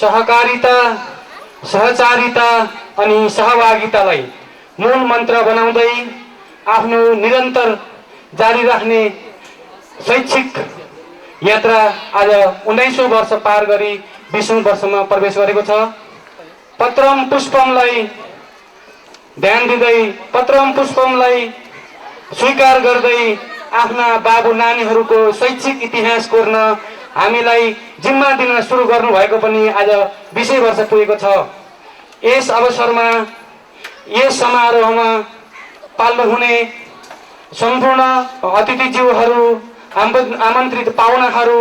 सहकारिता, सहचारिता अनि सहभागितालाई मूल मन्त्र बनाउँदै आफ्नो निरन्तर जारी राख्ने शैक्षिक यात्रा आज 19औं वर्ष पार गरी 20औं वर्षमा प्रवेश गरेको छ। पत्रम पुष्पमलाई ध्यान दिँदै, पत्रम पुष्पमलाई स्वीकार गर्दै आफ्ना बाबु नानीहरूको शैक्षिक इतिहास कोर्न हामीलाई जिम्मा दिन सुरु गर्नुभएको पनि आज 20 वर्ष पुगेको छ। यस अवसरमा, यस समारोहमा पाल्नु हुने सम्पूर्ण अतिथिज्यूहरू, आमन्त्रित पाहुनाहरू,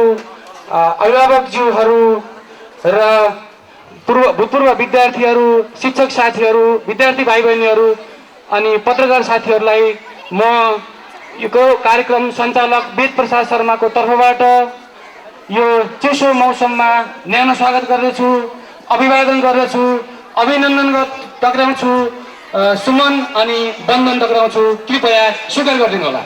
अभिभावकज्यूहरू र भूतपूर्व विद्यार्थीहरू, शिक्षक साथीहरू, विद्यार्थी भाइ बहिनीहरू अनि पत्रकार साथीहरूलाई म यो कार्यक्रम सञ्चालक वेद प्रसाद शर्माको तर्फबाट यो चिसो मौसममा न्यानो स्वागत गर्दछु, अभिवादन गर्दछु, अभिनन्दन टक्राउँछु, सुमन अनि वन्दन टक्राउँछु। कृपया स्वीकार गरिदिनु होला।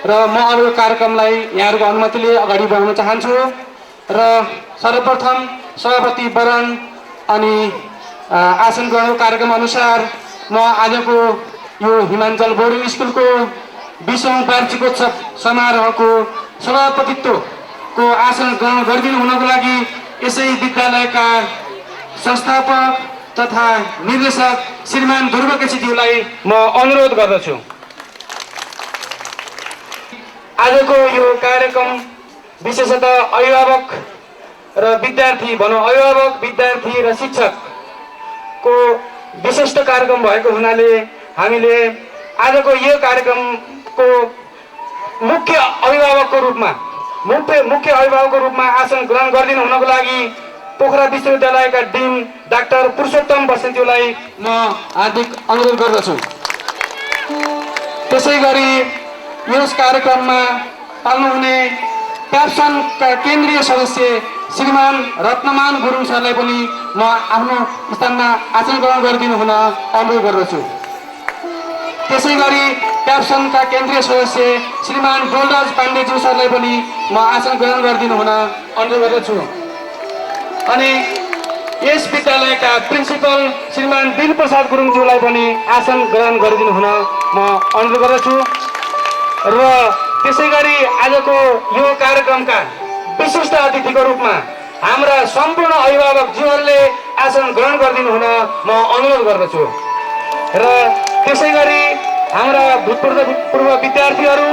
र म अरू कार्यक्रमलाई यहाँहरूको अनुमतिले अगाडि बढाउन चाहन्छु। र सर्वप्रथम सभापति वरण अनि आसन ग्रहणको कार्यक्रम अनुसार म आजको यो हिमाञ्चल बोर्डिङ स्कुलको 20औं वार्षिकोत्सव समारोहको सभापतित्वको आसन ग्रहण गरिदिनु हुनको लागि यसै विद्यालयका संस्थापक तथा निर्देशक श्रीमान ध्रुव केसीज्यूलाई म अनुरोध गर्दछु। आजको यो कार्यक्रम विशेषतः अभिभावक र विद्यार्थी भनौँ, अभिभावक, विद्यार्थी र शिक्षकको विशिष्ट कार्यक्रम भएको हुनाले हामीले आजको यो कार्यक्रमको मुख्य अभिभावकको रूपमा आसन ग्रहण गरिदिनु हुनको लागि पोखरा विश्वविद्यालयका डिन डाक्टर पुरुषोत्तम बस्नेतज्यूलाई म हार्दिक अनुरोध गर्दछु। त्यसै गरी यस कार्यक्रममा पाल्नुहुने प्याप्सनका केन्द्रीय सदस्य श्रीमान रत्नमान गुरुङ सरलाई पनि म आफ्नो स्थानमा आसन ग्रहण गरिदिनु हुन अनुरोध गर्दछु। त्यसै गरी प्याप्सनका केन्द्रीय सदस्य श्रीमान गोलराज पाण्डेज्यू सरलाई पनि म आसन ग्रहण गरिदिनु हुन अनुरोध गर्दछु। अनि यस विद्यालयका प्रिन्सिपल श्रीमान दिल प्रसाद गुरुङज्यूलाई पनि आसन ग्रहण गरिदिनु हुन म अनुरोध गर्दछु। र त्यसै गरी आजको यो कार्यक्रमका विशिष्ट अतिथिको रूपमा हाम्रा सम्पूर्ण अभिभावकज्यूहरूले आसन ग्रहण गरिदिनु हुन म अनुरोध गर्दछु। र त्यसै गरी हाम्रा भूतपूर्व विद्यार्थीहरू,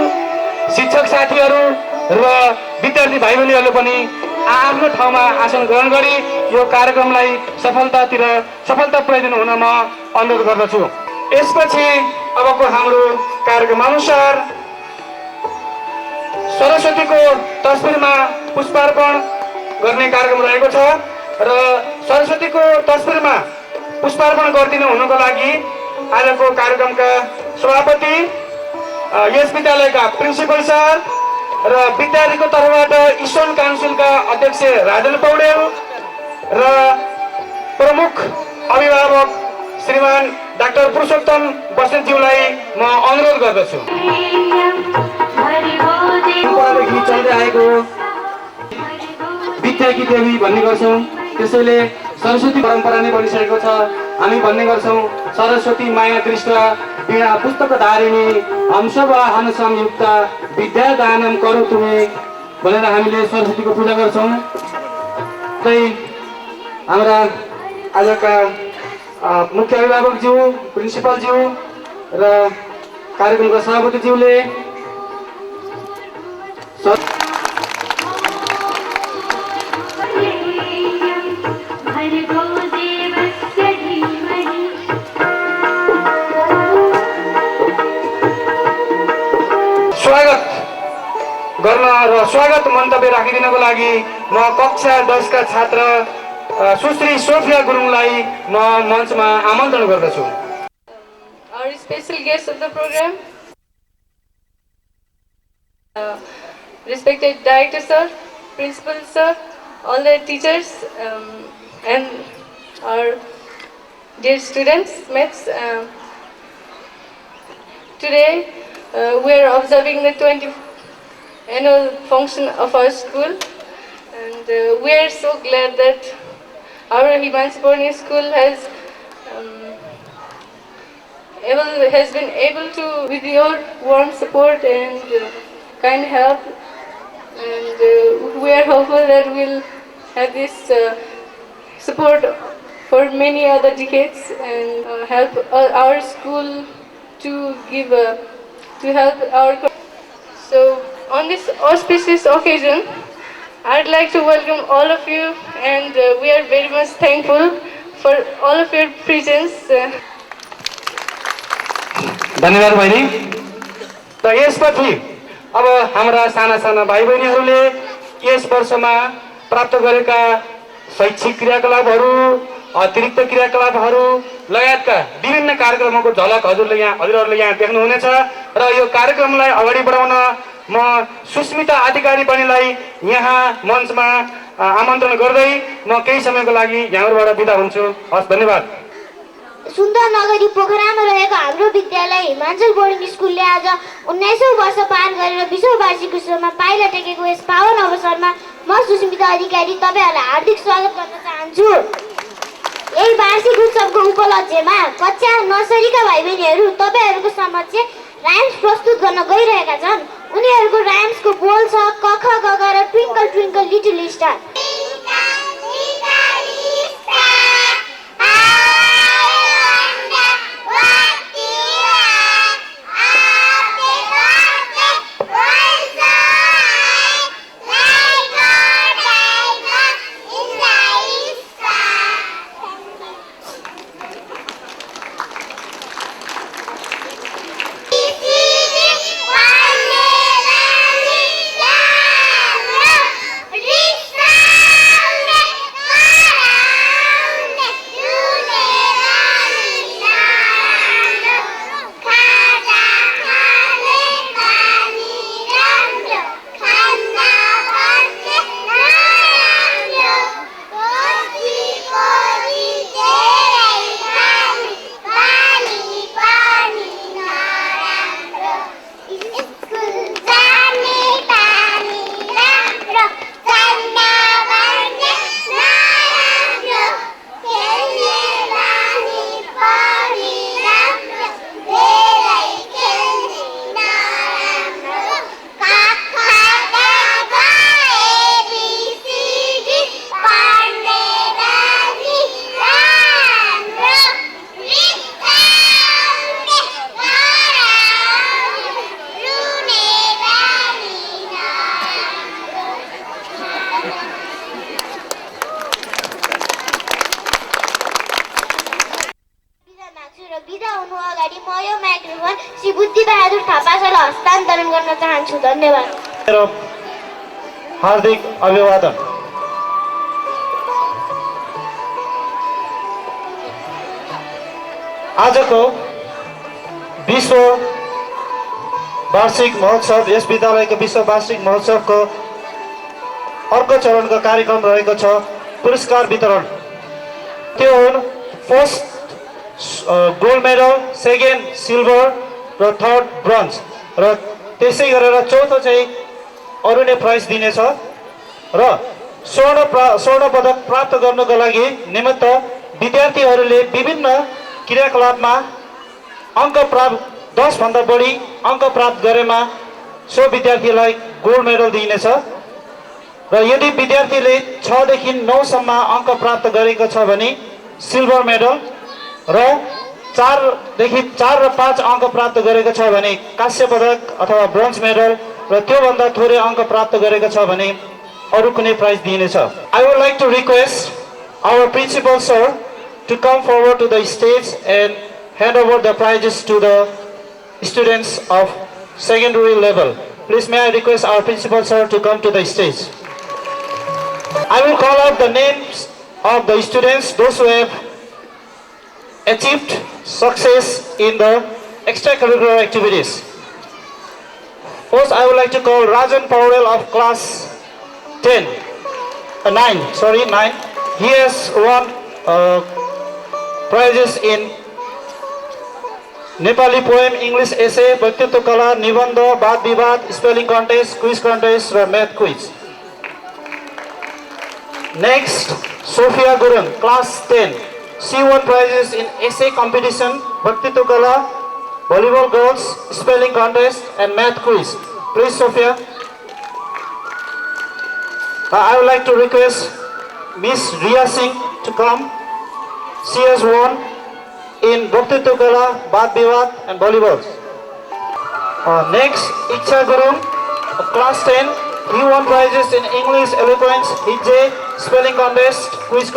शिक्षक साथीहरू र विद्यार्थी भाइ बहिनीहरूले पनि आफ्नो ठाउँमा आसन ग्रहण गरी यो कार्यक्रमलाई सफलता पुर्याइदिनु हुन म अनुरोध गर्दछु। यसपछि अबको हाम्रो कार्यक्रम अनुसार सरस्वतीको तस्बिरमा पुष्पार्पण गर्ने कार्यक्रम रहेको छ। र सरस्वतीको तस्बिरमा पुष्पार्पण गरिदिनु हुनको लागि आजको कार्यक्रमका सभापति, यस विद्यालयका प्रिन्सिपल सर र विद्यार्थीको तर्फबाट इस्टर्न काउन्सिलका अध्यक्ष राजेन्द्र पौडेल र प्रमुख अभिभावक श्रीमान डाक्टर पुरुषोत्तम बस्नेतज्यूलाई म अनुरोध गर्दछु। परम्परादेखि चल्दै आएको विद्याकी देवी भन्ने गर्छौँ, त्यसैले सरस्वती परम्परा नै बनिसकेको छ। हामी भन्ने गर्छौँ, सरस्वती माया दृष्टा वीणा पुस्तक धारिणी हंसव वाहन संयुक्त विद्या दानम करो तुमे भनेर हामीले सरस्वतीको पूजा गर्छौँ। त्यही हाम्रा आजका मुख्य अभिभावकज्यू, प्रिन्सिपलज्यू र कार्यक्रमका सभापतिज्यूले स्वागत गर्न र स्वागत मन्तव्य राखिदिनको लागि म कक्षा 10 का छात्र सुश्री सोफिया गुरुङलाई म मञ्चमा आमन्त्रण गर्दछु। Our special guests of the program, respected director sir, principal sir, all the teachers and our dear students, mates. Today we are observing the annual function of our school, and we are so glad that our Himanshi Borne school um, has been able to, with your warm support and kind help, and we are hopeful that we'll have this support for many other decades and help our school to give to help our. So on this auspicious occasion, I'd like to welcome all of you, and we are very much thankful for all of your presence. धन्यवाद बहिनी। र यसपछि अब हाम्रा साना साना भाइ बहिनीहरूले यस वर्षमा प्राप्त गरेका शैक्षिक क्रियाकलापहरू, अतिरिक्त क्रियाकलापहरू लगायतका विभिन्न कार्यक्रमको झलक हजुरहरूले यहाँ देख्नुहुनेछ। र यो कार्यक्रमलाई अगाडि बढाउन म सुस्मिता अधिकारी बहिनीलाई यहाँ मञ्चमा आमन्त्रण गर्दै म केही समयको लागि यहाँबाट बिदा हुन्छु। हस्, धन्यवाद। सुन्दर नगरी पोखरामा रहेको हाम्रो विद्यालय हिमाञ्चल बोर्डिङ स्कुलले आज 19औं वर्ष पार गरेर 20औं वार्षिक उत्सवमा पाइला टेकेको यस पावन अवसरमा म सुस्मिता अधिकारी तपाईहरुलाई हार्दिक स्वागत गर्न चाहन्छु। यही वार्षिक उत्सवको उपलक्ष्यमा कक्षा नर्सरीका भाइबहिनीहरू तपाईहरुको समक्ष राइम्स प्रस्तुत गर्न गइरहेका छन्। उनीहरुको राइम्सको बोल छ क ख ग घ र ट्विङ्कल ट्विङ्कल लिटल स्टार। बिदा हुनु अगाडि म यो माइक्रोफोन श्री बुद्धि बहादुर थापालाई हस्तान्तरण गर्न चाहन्छु। धन्यवाद। हार्दिक अभिवादन। आजको विश्व वार्षिक महोत्सव, यस विद्यालयको विश्व वार्षिक महोत्सवको अर्को चरणको कार्यक्रम रहेको छ पुरस्कार वितरण। त्यो हुन् first gold medal, second silver र थर्ड ब्रोन्ज, र त्यसै गरेर चौथो चाहिँ अरूले प्राइज दिनेछ। र स्वर्ण पदक प्राप्त गर्नको लागि निमित्त विद्यार्थीहरूले विभिन्न क्रियाकलापमा अङ्क प्राप्त 10 भन्दा बढी अङ्क प्राप्त गरेमा सो विद्यार्थीलाई गोल्ड मेडल दिइनेछ। र यदि विद्यार्थीले 6 देखि 9 सम्म अङ्क प्राप्त गरेको छ भने सिल्भर मेडल, र 4 देखि 4 र 5 अङ्क प्राप्त गरेको छ भने कांस्य पदक अथवा ब्रोन्ज मेडल, र त्योभन्दा थोरै अङ्क प्राप्त गरेको छ भने अरू कुनै प्राइज दिइनेछ। I would like to request our principal sir to come forward to the stage and hand over the prizes to the students of secondary level. Please may I request our principal sir to come to the stage. I will call out the names of the students, those who have achieved success in the extracurricular activities. First, I would like to call Rajan Paurel of class 9. He has won prizes in Nepali poem, English essay, वक्तृत्व कला, निबन्ध, वाद विवाद, spelling contest, quiz contest र math quiz. Next, Sophia Gurung, class 10. She won prizes in essay competition, वक्तृत्व कला, volleyball girls, spelling contest and math quiz. Please, Sophia. I would like to request Miss Riya Singh to come. She has won in वक्तृत्व कला, वाद विवाद and volleyball. Next, Iksha Gurung of class 10. He won prizes in English, eloquence, HJ, spelling contest, quiz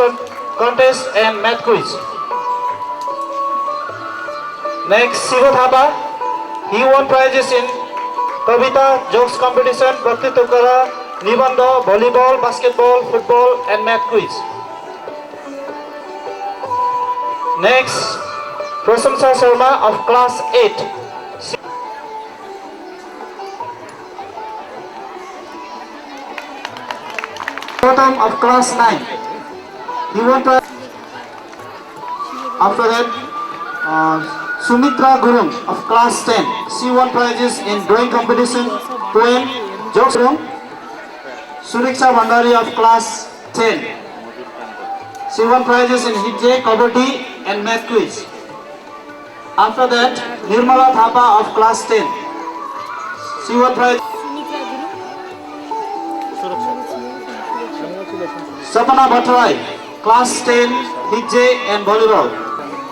contest and math quiz. Next, Siva Thapa. He won prizes in Kavita, jokes competition, वक्तृत्व कला, निबन्ध, volleyball, basketball, football and math quiz. Next, Prasamsa Sharma of class 8. Bottom of class 9. He won prize. After that, Sumitra Gurung of class 10. She won prizes in drawing competition, poem, jokes room. Suriksha Bhandari of class 10. She won prizes in HJ, Kabaddi and math quiz. After that, Nirmala Thapa of class 10. She won prize. Sapana Bhattarai, class 10, HJ and volleyball.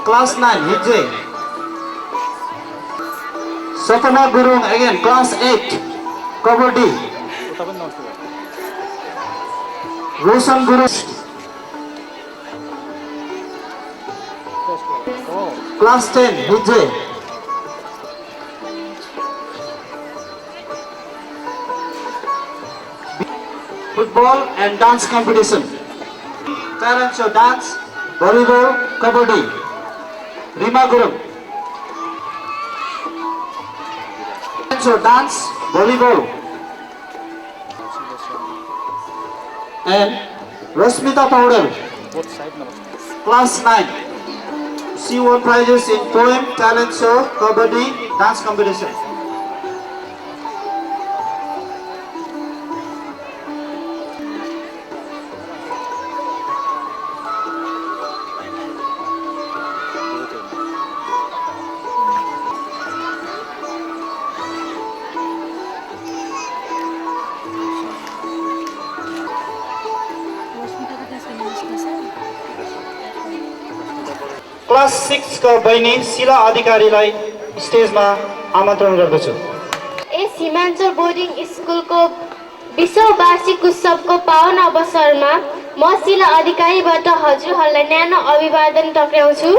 Class 9, HJ. Sapana Gurung again, class 8, Kabaddi. Roshan Guru, class 10, HJ. Football and dance competition. Talent show dance, volleyball, kabaddi. Rima Guru. Talent show dance, volleyball. And Rasmita Powder, class 9. She won prizes in poem, talent show, kabaddi, dance competition. Class 6 का बहिनी शिला अधिकारीलाई स्टेजमा आमन्त्रण गर्दछु। यस Himachal boarding स्कुलको 20औं वार्षिक उत्सवको पावन अवसरमा म शिला अधिकारीबाट हजुरहरूलाई न्यानो अभिवादन टक्राउँछु।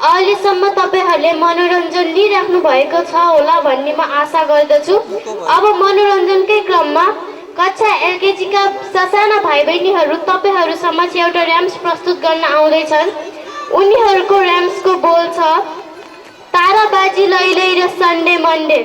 अहिलेसम्म तपाईहरूले मनोरञ्जन लिइराख्नु भएको छ होला भन्ने म आशा गर्दछु। अब मनोरञ्जनकै क्रममा कक्षा एलकेजी का ससाना भाइ बहिनीहरू तपाईहरू समक्ष एउटा र्याम्स प्रस्तुत गर्न आउँदैछन्। उनीहरूको र्याम्सको बोल छ, ताराबाजी लैलै र सन्डे मन्डे।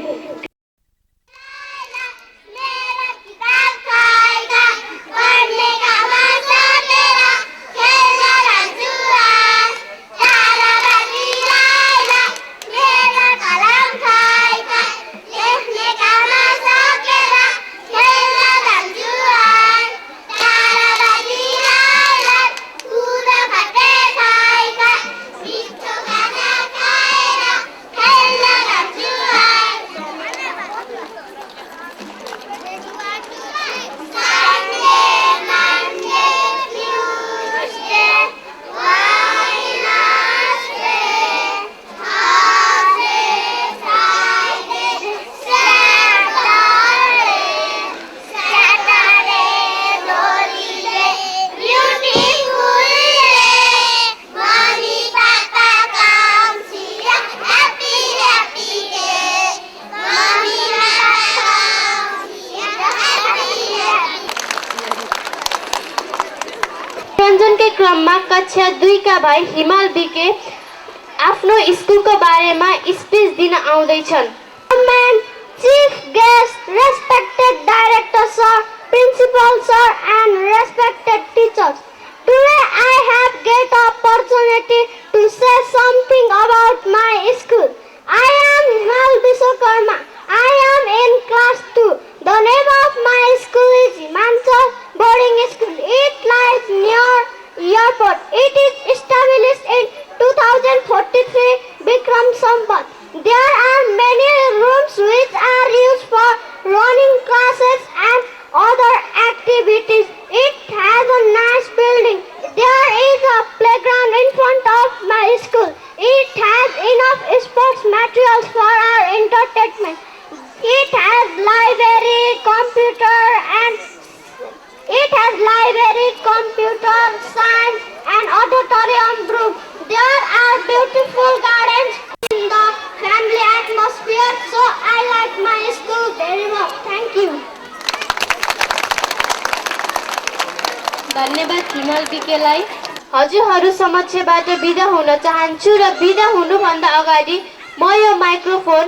मनोरञ्जनकै क्रममा कक्षा 2 का भाइ हिमाल बिके आफ्नो स्कुलको बारेमा स्पिच दिन आउँदैछन्। Chief guest, respected director sir, principal sir and respected teachers. Today I have get opportunity to say something about my school. It is established in 2043 Bikram Sambat. There are many rooms which are used for running classes and other activities. It has a nice building. There is a playground in front of my school. It has enough sports materials for our entertainment. It has library, computer, science, and auditorium room. There are beautiful gardens in the family atmosphere, so I like my school very much. Thank you. धन्यवाद हिमल विकेलाई। हजुरहरू समक्षबाट बिदा हुन चाहन्छु र बिदा हुनुभन्दा अगाडि म यो माइक्रोफोन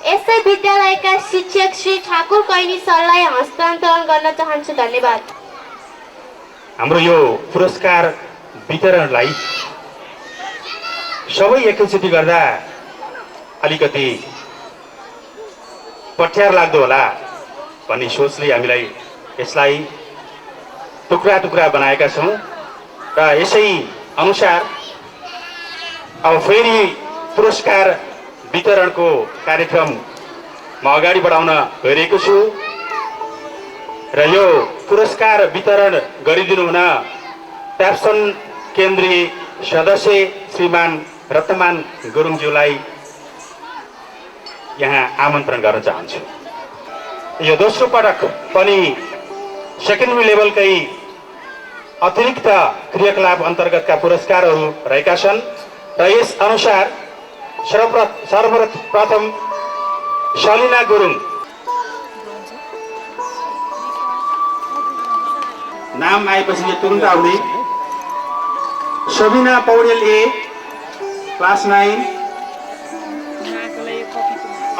यसै विद्यालयका शिक्षक श्री ठाकुर कैनी सरलाई हस्तान्तरण गर्न चाहन्छु। धन्यवाद। हाम्रो यो पुरस्कार वितरणलाई सबै एकैचोटि गर्दा अलिकति पठ्यार लाग्दो होला भन्ने सोचले हामीलाई यसलाई टुक्रा टुक्रा बनाएका छौँ र यसै अनुसार अब फेरि पुरस्कार वितरणको कार्यक्रम म अगाडि बढाउन गइरहेको छु र यो पुरस्कार वितरण गरिदिनु हुन प्याप्सन केन्द्रीय सदस्य श्रीमान रत्नमान गुरुङज्यूलाई यहाँ आमन्त्रण गर्न चाहन्छु। यो दोस्रो पटक पनि सेकेन्डरी लेभलकै अतिरिक्त क्रियाकलाप अन्तर्गतका पुरस्कारहरू रहेका छन् र यस अनुसार सर्वप्रथम सलिना गुरुङ नाम आएपछि यो तुरुन्त आउने, सबिना पौडेल ए class 9,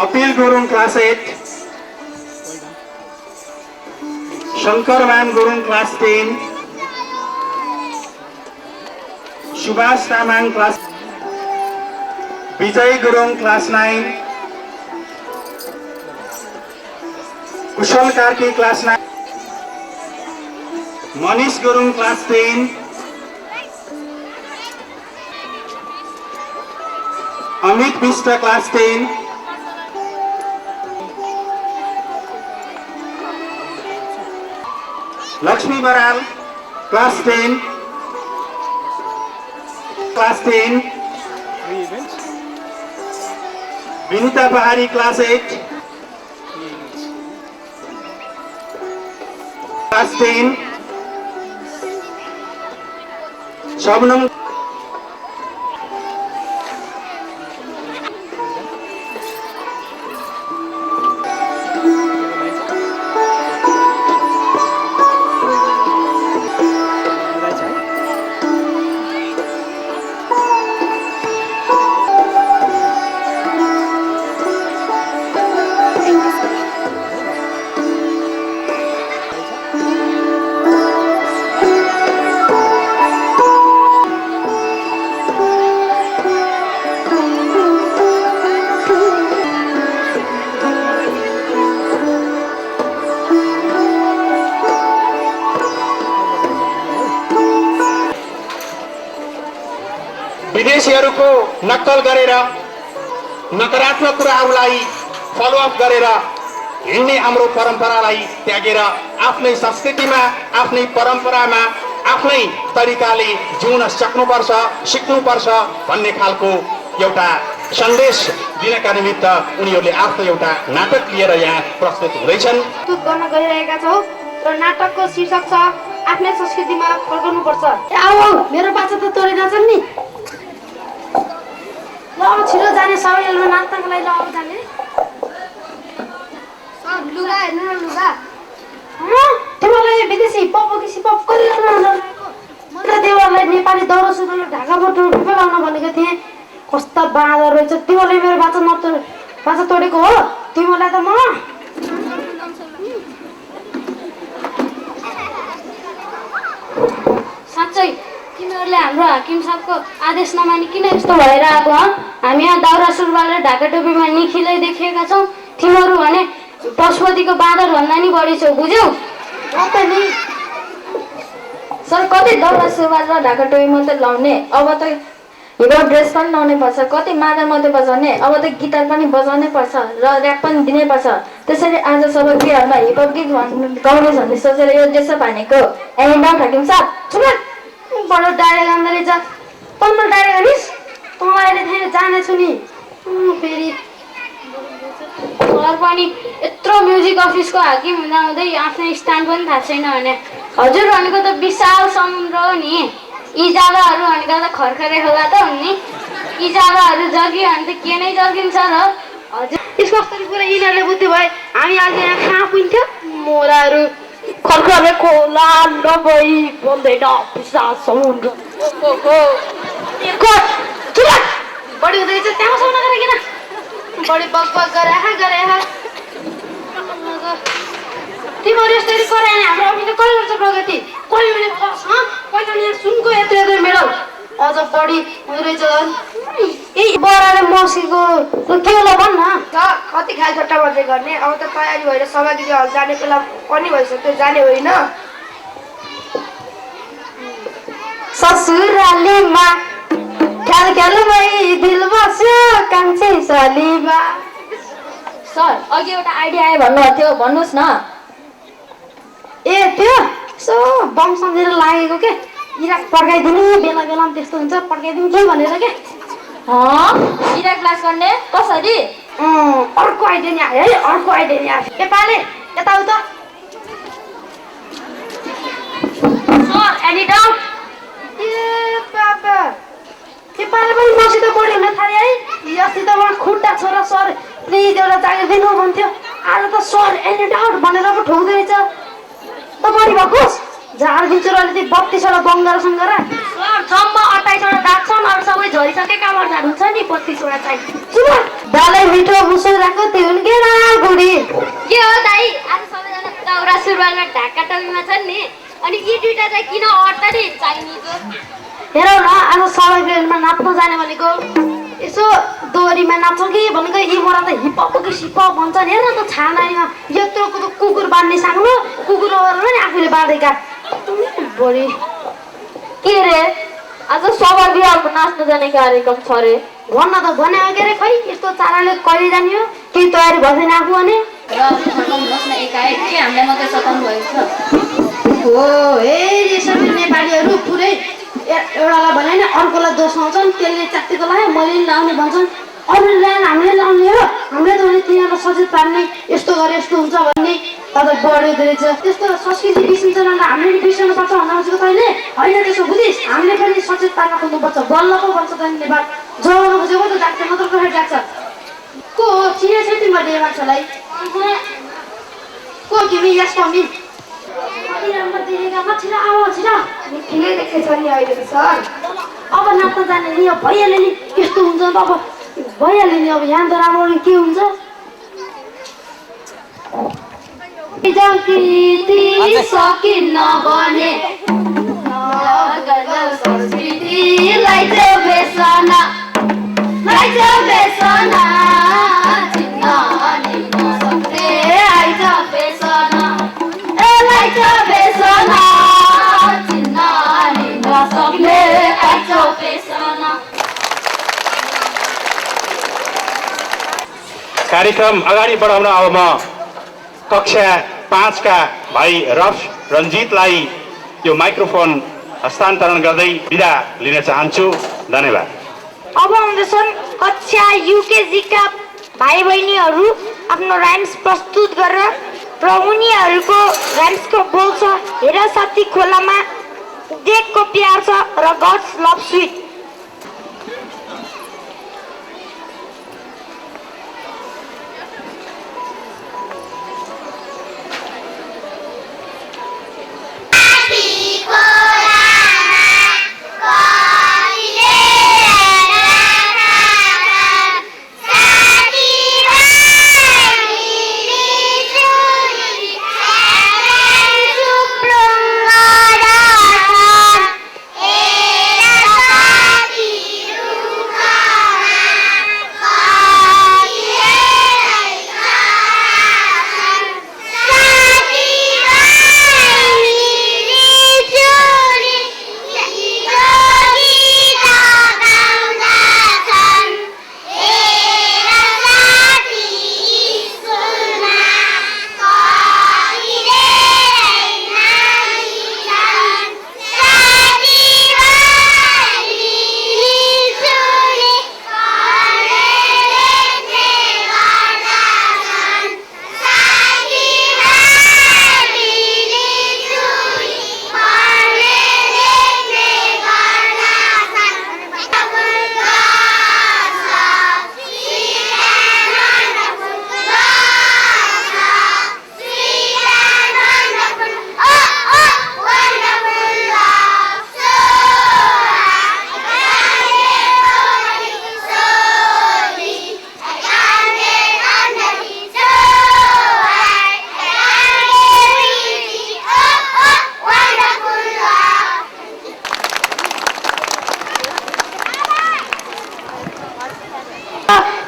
Apil Gurung class 8, Shankarman Gurung class 10, Subhash Tamang class, Bijay Gurung class 9, Kushal Karki class 9, Manish Gurung class 10, Amit Bista class 10, Laxmi Baral class 10, Binita Pahadi class 8, class 10, Shabnam विदेशीहरूको नक्कल गरेर नकारात्मक कुराहरूलाई फलोअप गरेर हिँड्ने हाम्रो परम्परालाई त्यागेर आफ्नै संस्कृतिमा, आफ्नै परम्परामा, आफ्नै तरिकाले जिउन सक्नुपर्छ, सिक्नुपर्छ भन्ने खालको एउटा सन्देश दिनका निमित्त उनीहरूले आफ्नो एउटा नाटक लिएर यहाँ प्रस्तुत हुँदैछन्। प्रस्तुत गर्न गइरहेका छौँ र नाटकको शीर्षक छ आफ्नै संस्कृतिमा फर्कनुपर्छ। मेरो बाचा त तोरे जान्छन् नि। ल छिटो जाने सबैले नाच्नको लागि ल जाने। लुगा हेर्नु न लुगा। तिमीलाई विदेशी पप गरिरहनु म त तिमीहरूलाई नेपाली दौरा सुरुवाल ढाका बोटो लगाउन भनेको थिएँ। कस्ता बाँदर रहेछ तिमीहरूले मेरो बाचा तोडेको हो तिमीलाई त म साँच्चै तिमीहरूले हाम्रो हाकिम साहबको आदेश नमानी किन यस्तो भएर आएको हो? हामी यहाँ दाउरा सुरुवाल र ढाका टोपीमा निखिलै देखेका छौँ। तिमीहरू भने पशुपतिको बाँदर भन्दा नि बढी छौ, बुझ्यौ? सर कति दौरा सुरुवाल र ढाका टोपी मात्रै लाउने, अब त हिपहप ड्रेस पनि लाउनै पर्छ, कति मादल मात्रै बजाउने, अब त गिटार पनि बजाउनै पर्छ र ऱ्याप पनि दिनै पर्छ। त्यसैले आज सबै बिहारमा हिपहप गीत गाउने भन्ने सोचेर यो ड्रेस भनेको। एनी डाउट हाकिम साहब सुन बडो डाइरेक्ट आउँदो रहेछ तँ डाइरेक्ट आनिस् तँलाई अहिले थिएन जानेछु नि फेरि सर पनि यत्रो म्युजिक अफिसको हाकिम हुँदाहुँदै आफ्नै स्थान पनि थाहा छैन भने हजुर भनेको त विशाल समुद्र हो नि। यी जग्गाहरू भनेको त खरखरे खोला त हुन् नि। यी जग्गाहरू जग्यो भने त के नै जगिन्छ र हजुर। यसको कस्तो कुरा यिनीहरूले बुझ्यो भए हामी आज यहाँ कहाँ पुग्थ्यो मोराहरू खरखरे खोला नभई बोल्दैन विशाल समुद्र बढी हुँदैछ त्यहाँ सौ नगरे किन बढी बग गरे तिमीहरू यसरी कराएन हाम्रो अघि त कहिले गर्छ प्रगति कहिले भने पहिला यहाँ सुनको यत्रो मेडल अझ बढी हुँदो रहेछ झन् यही बराले मर्सीको के होला भन् न कति खाल छट्टा मात्रै गर्ने अब त तयारी भएर सहभागी हल जाने बेला पनि भइसक्यो जाने होइन ससुरालीमा ख्यालमै दिल बस्यो कान्छे सालीमा। सर अघि एउटा आइडिया आयो भन्नुभएको थियो, भन्नुहोस् न। ए त्यो यसो बम सम्झेर लागेको के इराक पड्काइदिनु बेला बेलामा त्यस्तो हुन्छ पड्काइदिनु के भनेर के इराक क्लास गर्ने कसरी? अर्को आइडिया नि आयो है अर्को आइडिया नि आयो नेपाली यताउता सर एनी डाउट ए बाबा नेपाली पनि मसित बढी हुन थाल्यो है अस्ति त उहाँ खुट्टा छोरा सर प्लिज एउटा जागिर दिनु भन्थ्यो आज त सर एनी डाउट भनेर पो ठोक्दै रहेछ त बढी भएकोस् झाड दिन्छु र अलिकति 32वटा बङ्गारसँग र सर जम्मा 28वटा दाग छन् अरू सबै झरिसकेका मर्जा हुन्छ नि 32वटा चाहिँ। सुन दालै मिठो मुसु राख्यो त्यो हुन् के बुढी के हो दाइ आज सबैजना दौरा सुरुवालमा ढाका टोपीमा छन् नि अनि यी दुईटा चाहिँ किन अट्छ नि चाइनिज हो। हेरौ न आज सबै बेलमा नाच्न जाने भनेको यसो दोहोरीमा नाच्छ कि भनेको यी मोरा त हिपहप कि सिपहप भन्छन् हेर त छानामा यत्रोको त कुकुर बाँध्ने सानो कुकुर नगरेर नि आफूले बाँधेका बढी के रे आज सबै बिहारमा नाच्न जाने कार्यक्रम छ रे भन्न त भने के अरे खै यस्तो चाराले कहिले जाने हो केही तयारी भएन आफू भने र फर्काउनुहोस् न एकाएक के हामीलाई मात्रै सताउनु भएको छ। हो हे यसरी नेपालीहरू पुरै एउटालाई भने नि अर्कोलाई दोष आउँछन् त्यसले च्यात्तिको लगायो मैले नि लाउने भन्छन् अरूले ल्याएन हामीले लाउने हो हामीले त भने तिनीहरूलाई सचेत पार्ने यस्तो गरे यस्तो हुन्छ भन्ने तर बढ्यो रहेछ त्यस्तो संस्कृति बिर्सिन्छ भने हामीले नि बिर्सनु पर्छ भन्न खोजेको तैँले होइन त्यसो बुझिस् हामीले पनि सचेत पार्न खोज्नुपर्छ बल्ल पो भन्छ तैँले बात जोगाउनु खोजेको त डाक्टर मात्र कसरी डाक्छ को हो चिने छ तिमीहरूले यो मान्छेलाई को तिमी यसको मिन ठिकै देखेछ नि अहिले त सर अब नाच्न जाने नि अब भइहाल्यो नि यस्तो हुन्छ नि त अब भइहाल्यो नि अब यहाँ त राम्रो के हुन्छ सकिन्न भने संस्कृतिलाई चाहिँ बेसना चिन्न निम्न सक्ने आइज बेसना बेसना चिन्न निम्न सक्ने आइज बेसना। कार्यक्रम अगाडि बढाउन अब म कक्षा 5 का भाइ रफ रञ्जितलाई यो माइक्रोफोन हस्तान्तरण गर्दै बिदा लिन चाहन्छु। धन्यवाद। अब आउँदैछन् कक्षा युकेजी का भाइ बहिनीहरू आफ्नो राइम्स प्रस्तुत गरेर र उनीहरूको राइम्सको बोल छ हेर साथी खोलामा देखको प्यार छ र गड्स लभ स्विट। Bye.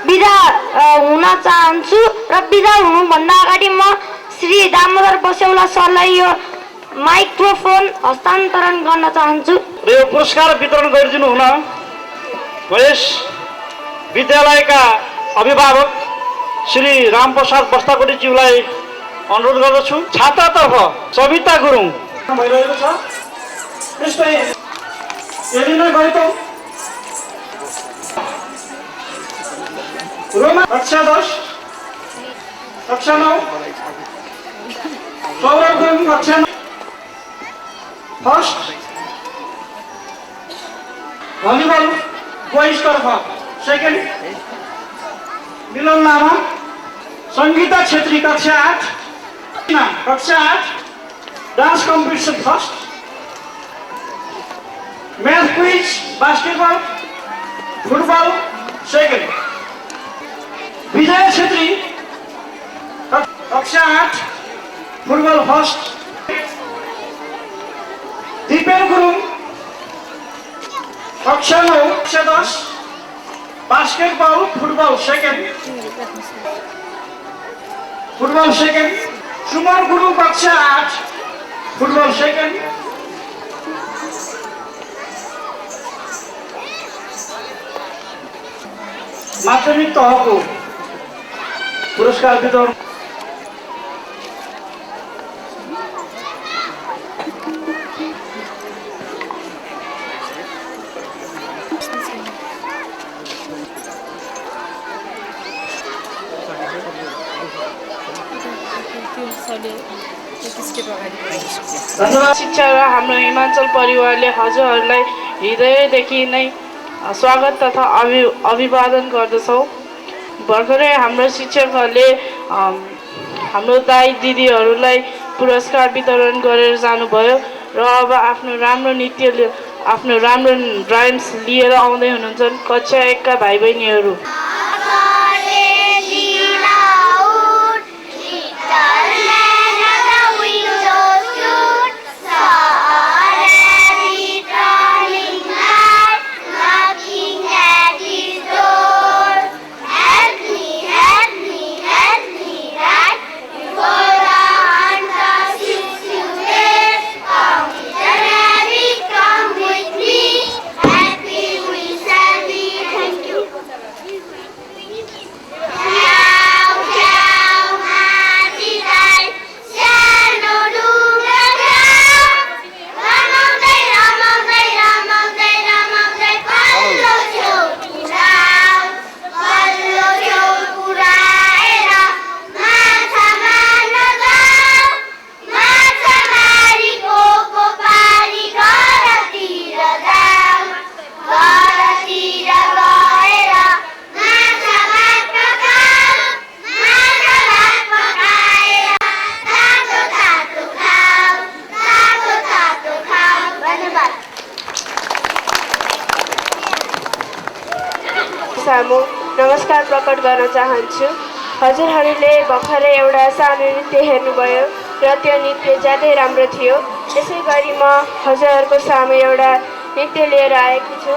बिदा हुन चाहन्छु र बिदा हुनुभन्दा अगाडि म श्री दामोदर बस्यौला सरलाई यो माइक्रोफोन हस्तान्तरण गर्न चाहन्छु र यो पुरस्कार वितरण गरिदिनु हुन यस विद्यालयका अभिभावक श्री रामप्रसाद बस्ताकोटीज्यूलाई अनुरोध गर्दछु। छात्रातर्फ सविता गुरुङ भइरहेको छ। त्यस्तै एलिना गौतम रोमा कक्षा 10 कक्षा 9 सौरभ गुरुङ कक्षा 9 फर्स्ट भलिबल बोइज तर्फ सेकेन्ड मिलन लामा सङ्गीता छेत्री कक्षा 8 dance competition first math quiz basketball football second Bijay Chhetri कक्षा 8 फुटबल फर्स्ट दिपेन गुरुङ कक्षा 9 कक्षा 10 basketball football second Suman Gurung कक्षा 8 फुटबल सेकेन्ड माध्यमिक तहको पुरस्कार वितरण शिक्षा र हाम्रो हिमाञ्चल परिवारले हजुरहरूलाई हृदयदेखि नै स्वागत तथा अभिवादन गर्दछौँ। भर्खरै हाम्रो शिक्षकहरूले हाम्रो दाइ दिदीहरूलाई पुरस्कार वितरण गरेर जानुभयो र अब आफ्नो राम्रो ड्राइम्स लिएर आउँदै हुनुहुन्छ कक्षा 1 का भाइ बहिनीहरू। सामु नमस्कार प्रकट गर्न चाहन्छु। हजुरहरूले भर्खरै एउटा सानो नृत्य हेर्नुभयो र त्यो नृत्य ज्यादै राम्रो थियो। त्यसै गरी म हजुरहरूको सामु एउटा नृत्य लिएर आएको छु।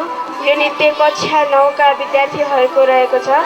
यो नृत्य कक्षा 9 का विद्यार्थीहरूको रहेको छ।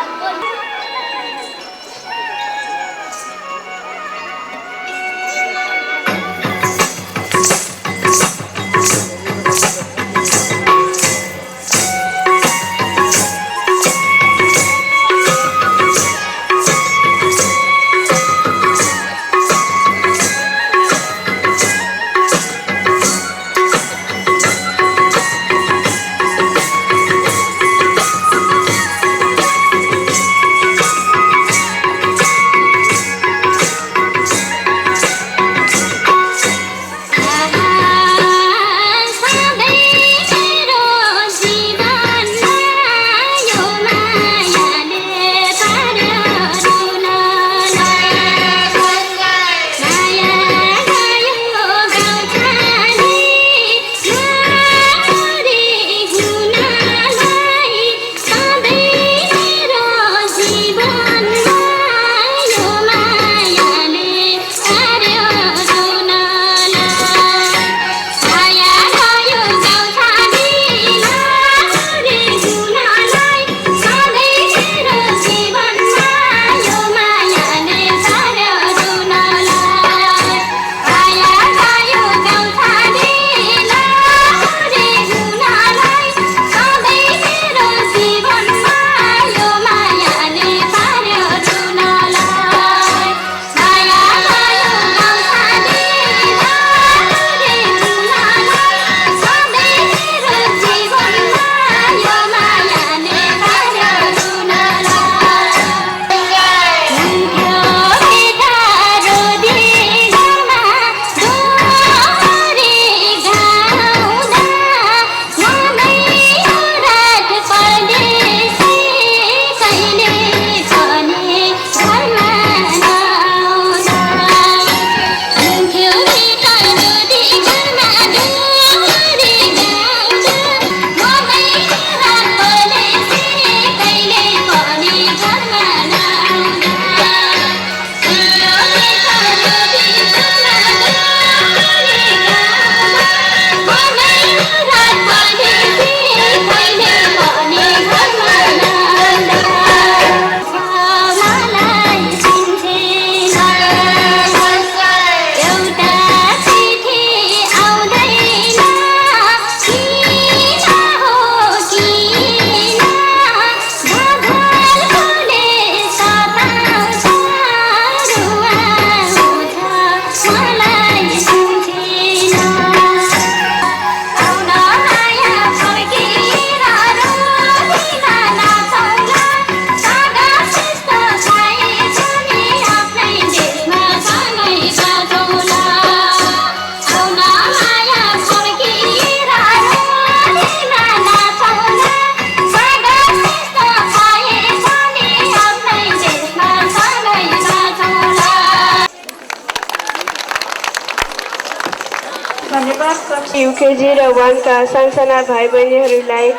युकेजी र 1 का सानसाना भाइ बहिनीहरूलाई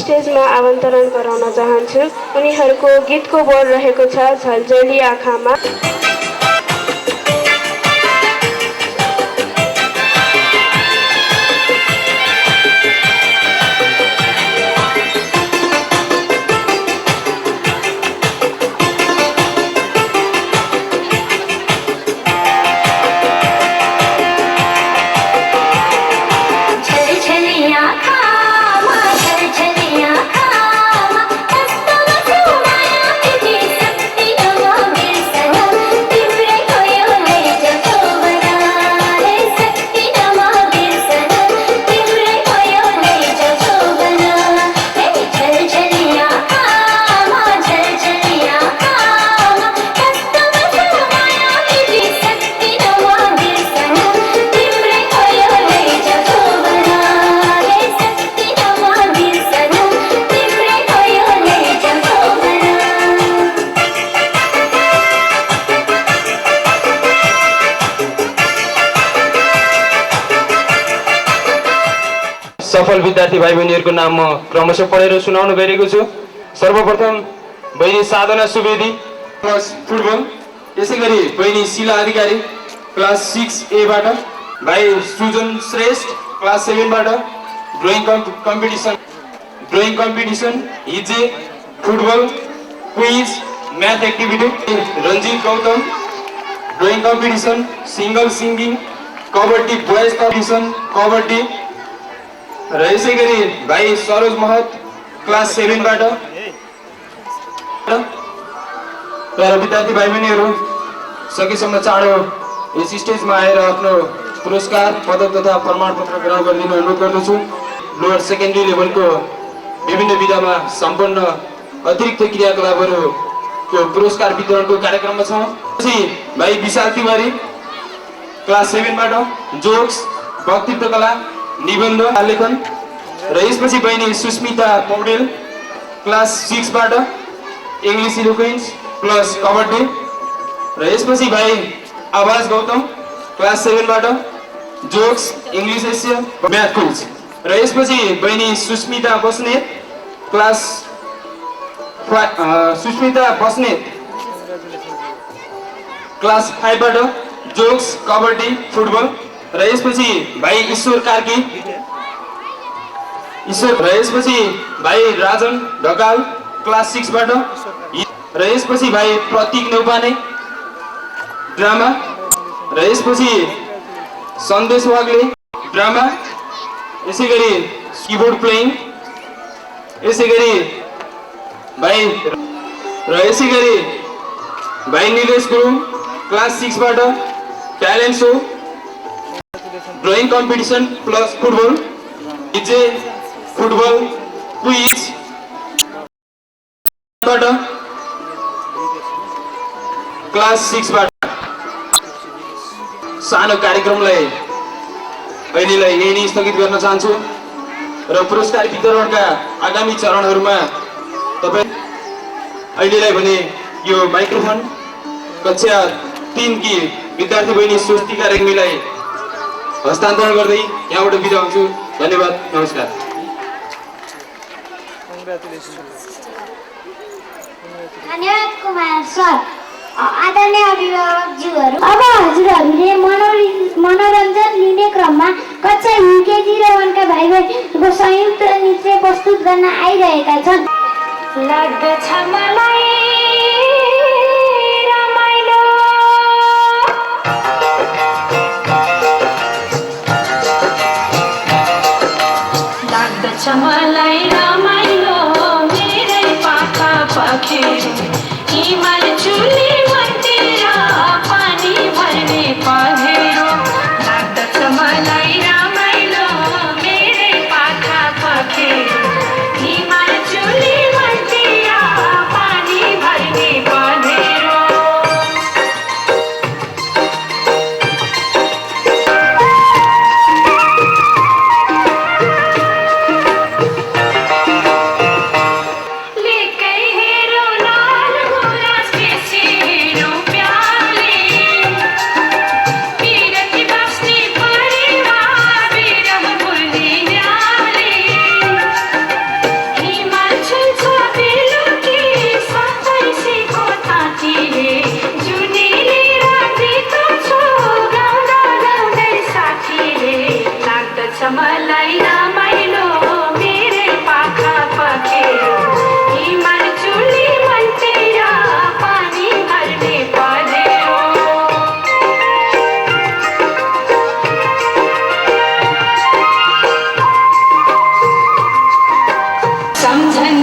स्टेजमा आमन्त्रण गराउन चाहन्छु। उनीहरूको गीतको बोल रहेको छ झलझली आँखामा। सफल विद्यार्थी भाइ बहिनीहरूको नाम म क्रमशः पढेर सुनाउन गइरहेको छु। सर्वप्रथम बहिनी साधना सुवेदी क्लास फुटबल, यसै गरी बहिनी शिला अधिकारी क्लास 6A बाट, भाइ सुजन श्रेष्ठ क्लास 7 बाट ड्रइङ कम्पिटिसन हिजे football quiz math activity, Ranjit Gautam drawing competition single singing kabaddi boys competition kabaddi, र यसै गरी भाइ सरोज महत क्लास 7 बाट। र विद्यार्थी भाइ बहिनीहरू सकेसम्म चाँडो यस स्टेजमा आएर आफ्नो पुरस्कार पदक तथा प्रमाणपत्र ग्रहण गरिदिन अनुरोध गर्दछु। लोअर सेकेन्डरी लेभलको विभिन्न विधामा सम्पन्न अतिरिक्त क्रियाकलापहरूको पुरस्कार वितरणको कार्यक्रममा छौँ। भाइ विशाल तिवारी क्लास 7 बाट जोक्स वक्तृत्व कला निबन्ध आलेखन, र यसपछि बहिनी सुस्मिता पौडेल क्लास 6 बाट इङ्ग्लिस इलोक्वेन्स प्लस कबड्डी, र यसपछि भाइ आवाज गौतम क्लास 7 बाट jokes English Asia math quiz, र यसपछि बहिनी सुस्मिता बस्नेत क्लास क्लास 5 बाट जोक्स कबड्डी फुटबल, र यसपछि भाइ ईश्वर कार्की र यसपछि भाइ राजन ढकाल क्लास 6 बाट, र यसपछि भाइ प्रतीक नेउपाने ड्रामा, र यसपछि सन्देश वाग्ले ड्रामा, यसै गरी किबोर्ड प्लेइङ, यसै गरी भाइ निलेश गुरुङ क्लास 6 बाट talent show drawing competition plus football हिजे फुटबल क्विज बाट क्लास 6 बाट। सानो कार्यक्रमलाई अहिलेलाई यही नै स्थगित गर्न चाहन्छु, र पुरस्कार वितरणका आगामी चरणहरूमा तपाईँ अहिलेलाई भने यो माइक्रोफोन कक्षा 3 की विद्यार्थी बहिनी स्वस्तिका रेग्मीलाई हस्तान्तरण गर्दै यहाँबाट बिदा हुन्छु। धन्यवाद, नमस्कार। धन्यवाद कुमार सर। आदरणीय अभिभावकज्यूहरू, अब हजुरहरूले मनोरञ्जन लिने क्रममा कक्षा युकेजी र 1 का भाइ बहिनीको संयुक्त नृत्य प्रस्तुत गर्न आइरहेका छन्। लाग्दछ मलाई रमाइलो, लाग्दछ मलाई रमाइलो, मेरै पाखा पाखेरो हिमाल चुली मन्दिर पानी भर्ने पहेरो, लाग्दछ मलाई रमाइलो, मेरै पाखा पाखेरो हिमाल चुली मन्दिर पानी भर्ने पहेरो।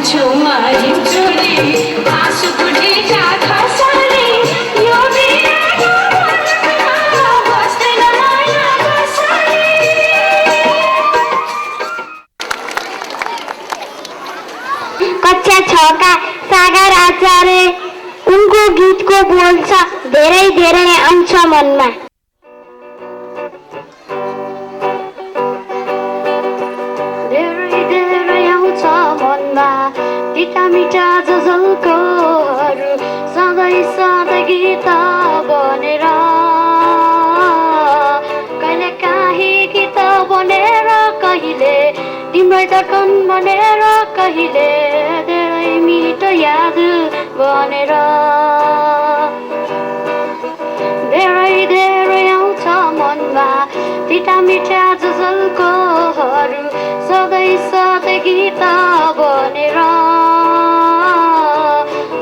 छेउमा हिँड्छु नि आँसु फुटेका खसाले यो बिरालो मनमा बस्दैन माया कसैले। कक्षा 6 का सागर आचार्य उनको गीतको बोल छ धेरै धेरै आउँछ मनमा। धेरै धेरै आउँछ मनमा तिता मिठा झलकहरू सधैँ सधैँ गीत बनेर कहिले काहीँ गीत बनेर कहिले तिम्रै धड्कन बनेर कहिले धेरै मिठो याद बनेर धेरै धेरै आउँछ मनमा तिता मिठा झलकहरू सधैँ सधैँ गीत बनेर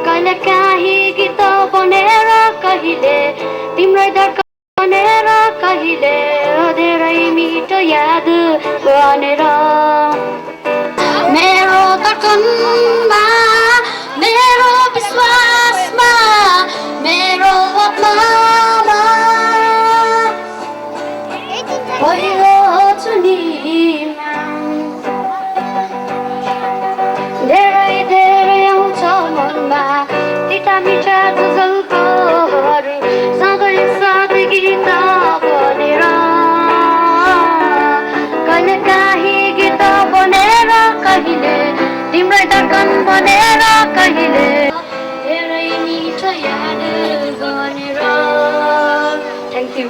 कहिले काहीँ गीत बनेर कहिले तिम्रै धड्कन बनेर कहिले धेरै मिठो याद बनेर मेरो धड्कनमा मेरो विश्वासमा मेरो आत्मामा पहिलो चुनीमा धेरै धेरै आउँछ मनमा तिता मिठा झलकहरू सधैँ सधैँ गीत बनेर कहिले काहीँ गीत बनेर कहिले तिम्रै धड्कन बनेर कहिले धेरै मिठो याद बनेर। Thank you.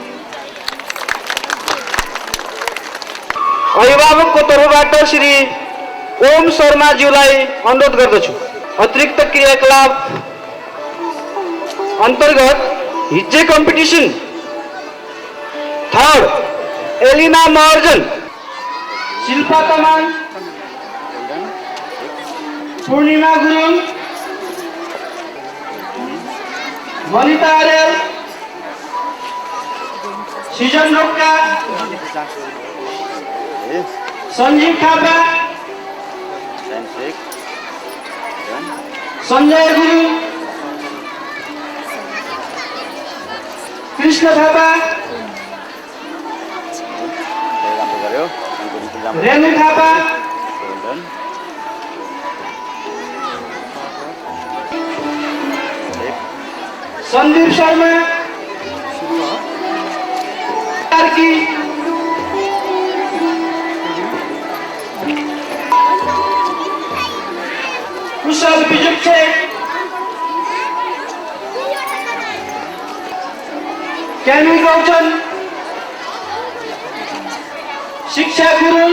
अभिभावकको तर्फबाट श्री ओम शर्माज्यूलाई अनुरोध गर्दछु अतिरिक्त क्रियाकलाप अन्तर्गत हिज्जे कम्पिटिसन थर्ड एलिना महर्जन, शिल्पा तामाङ, पूर्णिमा गुरुङ, वनिता आर्याल, सृजन रोक्का, सञ्जीव थापा, सञ्जय गुरुङ, कृष्ण थापा, रेणु थापा, सन्दीप शर्मा, कार्की, कुशल बिजुक्छे, क्यामी गौचन, शिक्षा गुरुङ,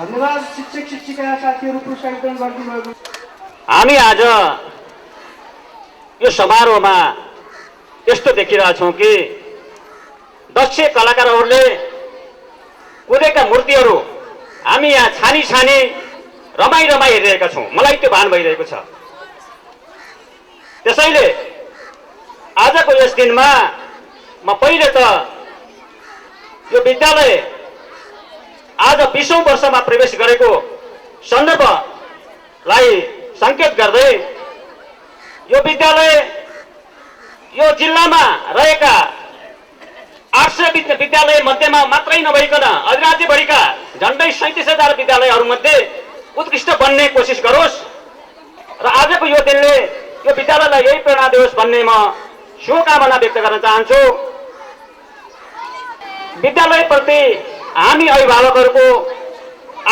धन्यवाद शिक्षक शिक्षिका साथीहरू पुरस्कृत गर्नुभएको। हामी आज यो समारोहमा यस्तो देखिरहेछौँ कि दक्ष कलाकारहरूले कुदेका मूर्तिहरू हामी यहाँ छानी छानी रमाई हेरिरहेका छौँ, मलाई त्यो भान भइरहेको छ। त्यसैले आजको यस दिनमा म पहिले त यो विद्यालय आज 20औं वर्षमा प्रवेश गरेको सन्दर्भलाई सङ्केत गर्दै यो विद्यालय यो जिल्लामा रहेका 800 विद्यालय मध्येमा मात्रै नभइकन अधिराज्यभरिका झन्डै 37,000 विद्यालयहरूमध्ये उत्कृष्ट बन्ने कोसिस गरोस् र आजको यो दिनले यो विद्यालयलाई यही प्रेरणा दियोस् भन्ने म शुभकामना व्यक्त गर्न चाहन्छु। विद्यालयप्रति हामी अभिभावकहरूको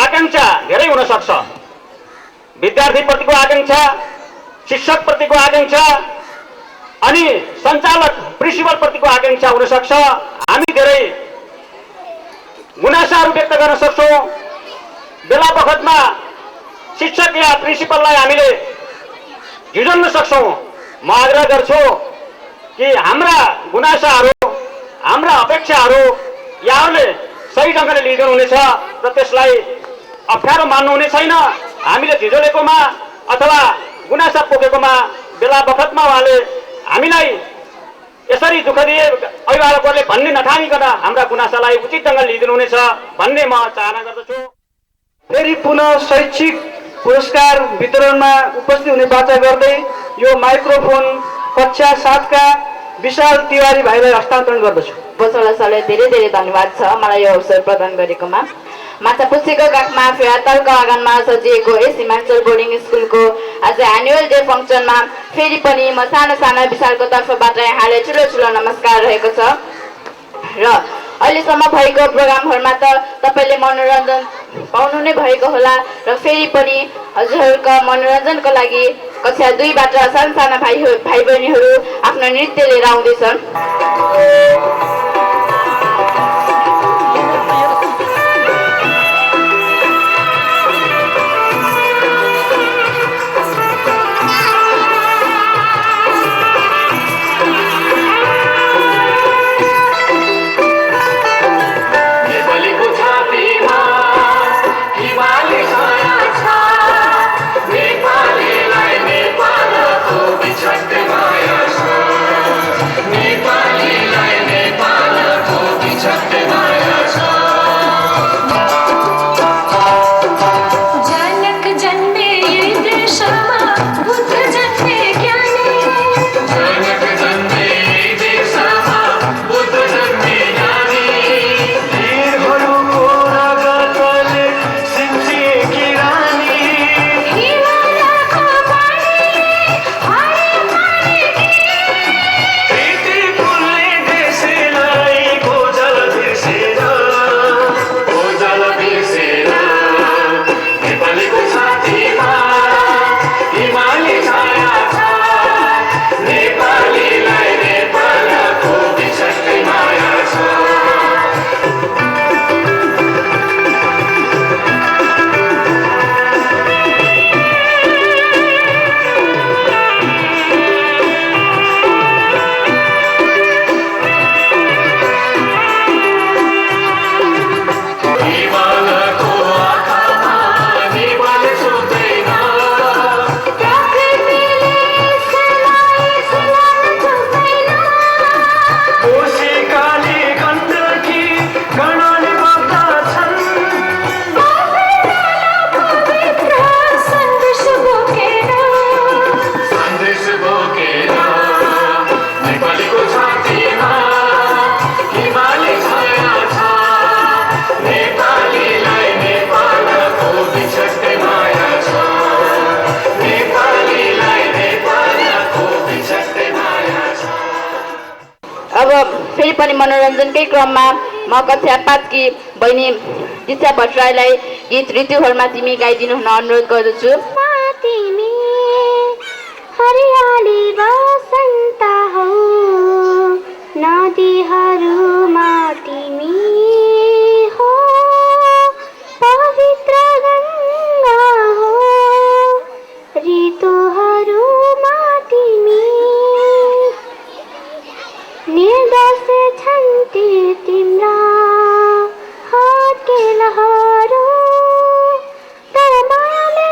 आकाङ्क्षा धेरै हुन सक्छ। विद्यार्थीप्रतिको आकाङ्क्षा, शिक्षकप्रतिको आकाङ्क्षा अनि सञ्चालक प्रिन्सिपलप्रतिको आकाङ्क्षा हुन सक्छ। हामी धेरै गुनासाहरू व्यक्त गर्न सक्छौँ। बेला बखतमा शिक्षक या प्रिन्सिपललाई हामीले झिझल्न सक्छौँ। म आग्रह गर्छु कि हाम्रा गुनासाहरू, हाम्रा अपेक्षाहरू यहाँहरूले सही ढङ्गले लिइदिनुहुनेछ र त्यसलाई अप्ठ्यारो मान्नुहुने छैन। हामीले झिझोलेकोमा अथवा गुनासा पोखेकोमा बेला बखतमा उहाँले हामीलाई यसरी दुःख दिए अभिभावकहरूले भन्ने नठानिकन हाम्रा गुनासालाई उचित ढङ्गले लिइदिनुहुनेछ भन्ने म चाहना गर्दछु। फेरि पुनः शैक्षिक पुरस्कार वितरणमा उपस्थित हुने बाचा गर्दै यो माइक्रोफोन कक्षा 7 का विशाल तिवारी भाइलाई हस्तान्तरण गर्दछु। बसोला सरलाई धेरै धेरै धन्यवाद छ मलाई यो अवसर प्रदान गरेकोमा। माछापुच्छीको काखमा फेवातालको आँगनमा सजिएको यस हिमाचल बोर्डिङ स्कुलको आज एनुअल डे फङ्सनमा फेरि पनि म साना विशालको तर्फबाट यहाँलाई ठुलो नमस्कार रहेको छ। र अहिलेसम्म भएको प्रोग्रामहरूमा त तपाईँले मनोरञ्जन पाउनु नै भएको होला र फेरि पनि हजुरहरूको मनोरञ्जनको लागि कक्षा 2 बाट साना भाइ बहिनीहरू आफ्नो नृत्य लिएर आउँदैछन्। फेरि पनि मनोरञ्जनकै क्रममा म कक्षा 5 की बहिनी दिशा भट्टराईलाई गीत ऋतुहरूमा तिमी गाइदिनु हुन अनुरोध गर्दछु। तिमी हरियाली बसन्त हौ नदीहरूमा तिमी हो पवित्र गङ्गा हो ऋतुहरूमा तिमी निर्दोष छन् ती तिम्रा हातके लहरो तर मायाले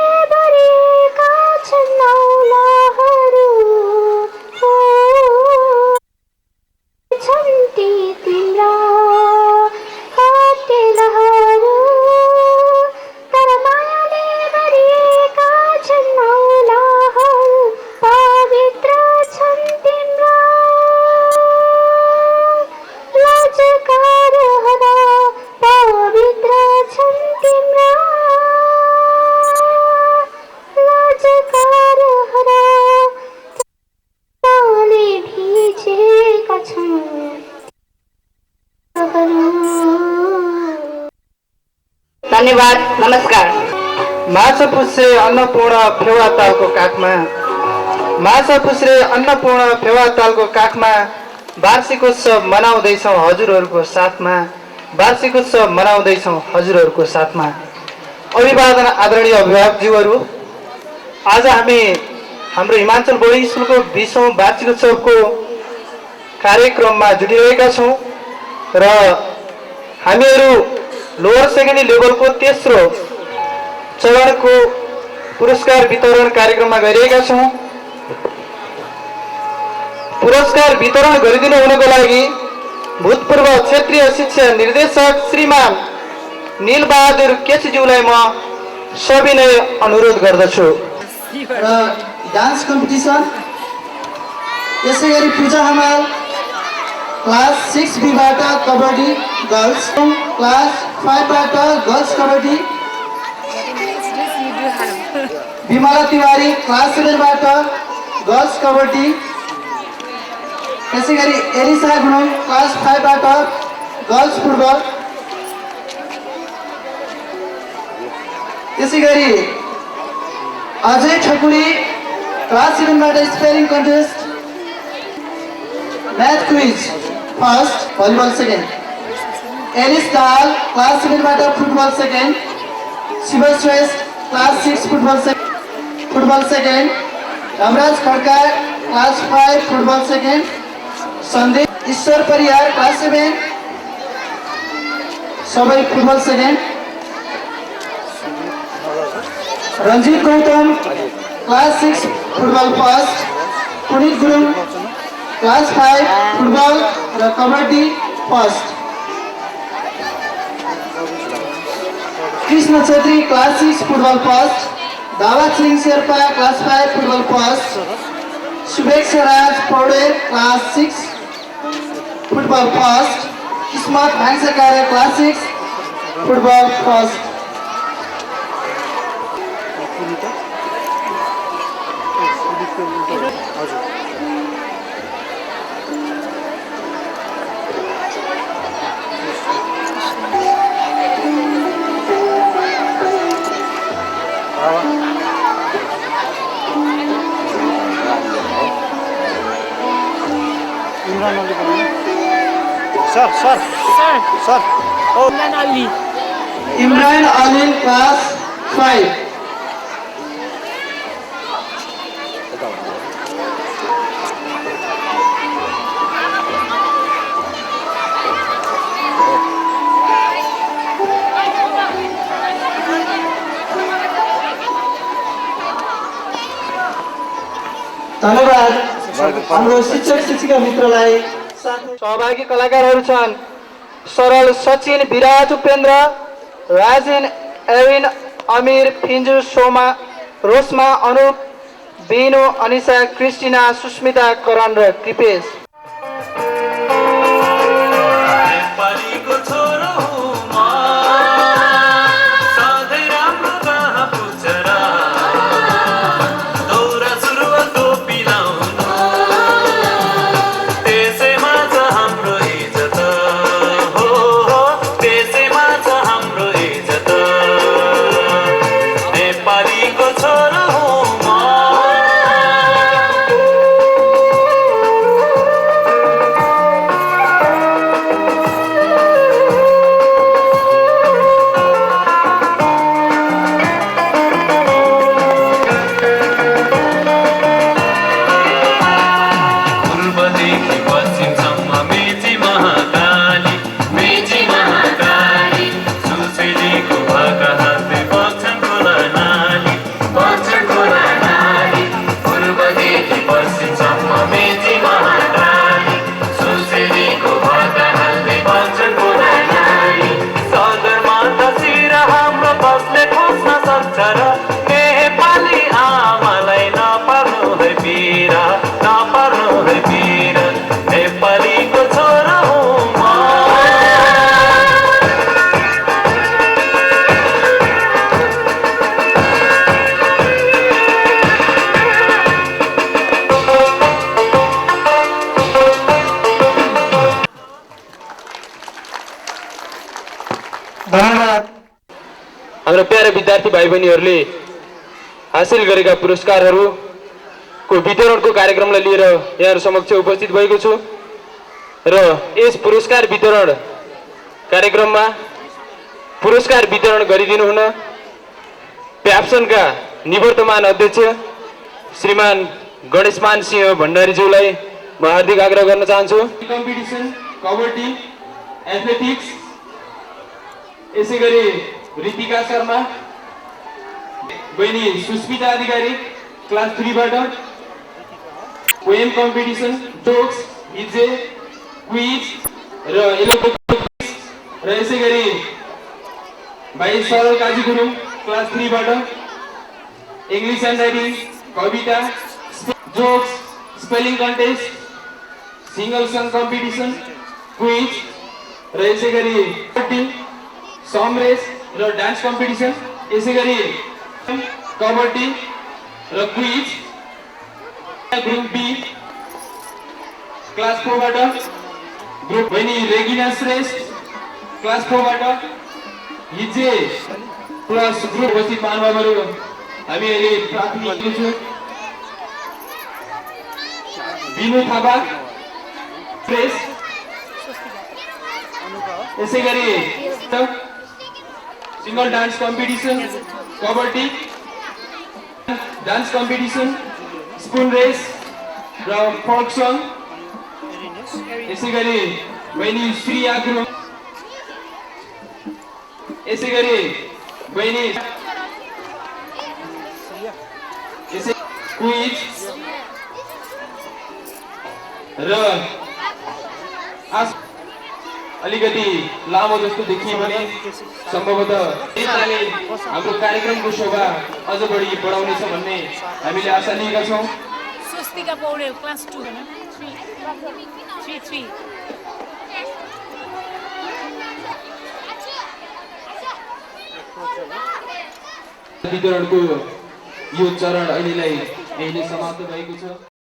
नमस्कार। माछा पुछ्रे अन्नपूर्ण फेवा तालको काखमा माछा पुछ्रे अन्नपूर्ण फेवा तालको काखमा वार्षिकोत्सव मनाउँदैछौँ हजुरहरूको साथमा वार्षिकोत्सव मनाउँदैछौँ हजुरहरूको साथमा। अभिवादन आदरणीय अभिभावकज्यूहरू, आज हामी हाम्रो हिमाञ्चल बोर्डिङ स्कुलको 20औं वार्षिकोत्सवको कार्यक्रममा जुटिरहेका छौँ र हामीहरू लोवर सेकेन्डरी लेभलको तेस्रो चरणको पुरस्कार वितरण कार्यक्रममा गइरहेका छौँ। पुरस्कार वितरण गरिदिनु हुनको लागि भूतपूर्व क्षेत्रीय शिक्षा निर्देशक श्रीमान नीलबहादुर केसीज्यूलाई म सविनय अनुरोध गर्दछु। र डान्स कम्पिटिसन, यसै गरी पूजा हमाल क्लास 6B बाट कबड्डी गर्ल्स, क्लास 5 बाट गर्ल्स कबड्डी, विमला तिवारी क्लास 7 बाट गर्ल्स कबड्डी, यसै गरी एलिसा गुरुङ क्लास 5 बाट गर्ल्स फुटबल, यसै गरी अजय ठकुरी क्लास 7 बाट spelling contest, math quiz first, volleyball second, Alice Dahal class 7 बाट football second, Shiva Shrestha class 6 football second, Ramraj Khadka class 5 football second, Sandeep Ishwar Pariyar class 7 सबै football second, Ranjit Gautam class 6 football first, Punit Gurung class 5 football र kabaddi first, Krishna Chhetri class 6 football first, Dawa Chhiring Sherpa class 5 football first, Shubhechha Raj Poudel class 6 football first, Kismat Bhansakar class 6 football first. Sir Imran Ali class 5, धन्यवाद हाम्रो शिक्षक शिक्षिका मित्रलाई। सहभागी कलाकारहरू छन् सरल सचिन विराज उपेन्द्र राजिन एविन अमिर फिन्जु सोमा रोस्मा अनुप बिनु अनिसा क्रिस्टिना सुस्मिता करण र कृपेश। विद्यार्थी भाइ बहिनीहरूले हासिल गरेका पुरस्कारहरूको वितरणको कार्यक्रमलाई लिएर यहाँहरू समक्ष उपस्थित भएको छु र यस पुरस्कार वितरण कार्यक्रममा पुरस्कार वितरण गरिदिनु हुन प्याप्सनका निवर्तमान अध्यक्ष श्रीमान गणेशमान सिंह भण्डारीज्यूलाई म हार्दिक आग्रह गर्न चाहन्छु। कम्पिटिसन कबड्डी एथलेटिक्स यसै गरी रितिका शर्मा बहिनी सुस्मिता अधिकारी क्लास 3 बाट पोएम कम्पिटिसन जोक्स हिजे क्विज र इलेक्ट्रोनिक्स र यसै गरी भाइ सरल काजी गुरुङ क्लास 3 बाट English and writing Kavita jokes spelling contest single song competition quiz र यसै गरी सम रेस र डान्स कम्पिटिसन यसै गरी कबड्डी र क्विज ग्रुप बी क्लास 4 बाट ग्रुप बहिनी रेगिना श्रेष्ठ क्लास 4 बाट हिजे प्लस ग्रुप उपस्थित महानुभावहरू हामी अहिले प्राथमिक दिन्छौँ। बिनु थापा प्रेस यसै गरी single dance competition kabaddi dance competition spoon race र फोक सङ यसै गरी बहिनी श्रिया गुरुङ यसै गरी बहिनी यसै क्विज र अलिकति लामो जस्तो देखिए भने सम्भवतः यसले हाम्रो कार्यक्रमको शोभा अझ बढी बढाउनेछ भन्ने हामीले आशा लिएका छौँ। स्वस्तिका पौडेल क्लास 2 3 वितरणको यो चरण अहिले समाप्त भएको छ।